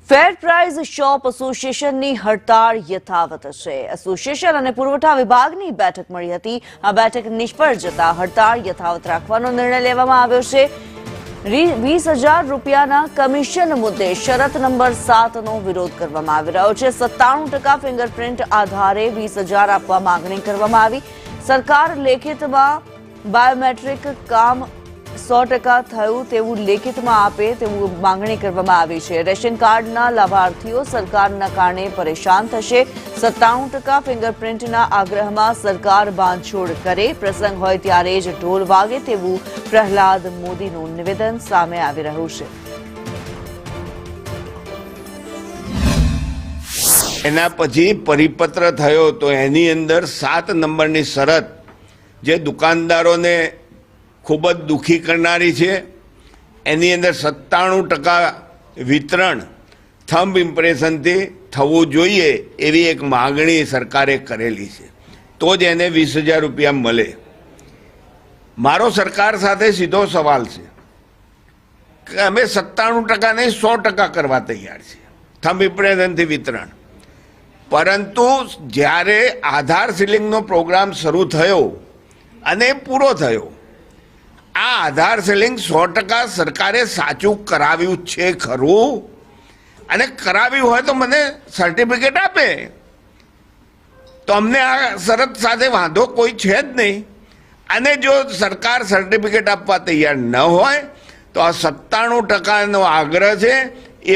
ફેર price shop એસોસિએશનની હડતાળ યથાવત છે। એસોસિએશન અને પુરવઠા વિભાગની બેઠક મળી હતી। આ બેઠક નિષ્ફળ જતા હડતાળ યથાવત રાખવાનો નિર્ણય લેવામાં આવ્યો છે। 20,000 રૂપિયાના કમિશન મુદ્દે શરત નંબર 7નો વિરોધ કરવામાં આવી રહ્યો છે। 97% ફિંગરપ્રિન્ટ આધારે 20,000 આપવા માંગણી કરવામાં આવી। સરકાર લેખિતમાં બાયોમેટ્રિક કામ 100% થયું તેવું લેખિતમાં આપે તેવું માંગણી કરવામાં આવી છે। રેશન કાર્ડના લાભાર્થીઓ સરકારના કારણે પરેશાન થશે। 97% ફિંગરપ્રિન્ટના આગ્રહમાં સરકાર બાંધછોડ કરે, પ્રસંગ હોય ત્યારે જ ઢોલ વાગે તેવું પ્રહલાદ મોદીનું નિવેદન સામે આવી રહ્યું છે। એના પછી પરિપત્ર થયો તો એની અંદર 7 નંબરની શરત જે દુકાનદારોને ખૂબ જ દુઃખી કરનારી છે। એની અંદર 97% વિતરણ થંબ ઇમ્પ્રેશનથી થવું જોઈએ એવી એક માગણી સરકારે કરેલી છે, તો જ એને 20,000 રૂપિયા મળે। મારો સરકાર સાથે સીધો સવાલ છે કે અમે 97% નહીં 100% કરવા તૈયાર છીએ થંબ ઇમ્પ્રેશનથી વિતરણ, પરંતુ જ્યારે આધાર સીલિંગનો પ્રોગ્રામ શરૂ થયો અને પૂરો થયો, આ આધાર સીલિંગ 100% સરકારે સાચું કરાવ્યું છે ખરું? અને કરાવ્યું હોય તો મને સર્ટિફિકેટ આપે, તો અમને આ શરત સાથે વાંધો કોઈ છે જ નહીં। અને જો સરકાર સર્ટિફિકેટ આપવા તૈયાર ન હોય તો આ 97%નો આગ્રહ છે એ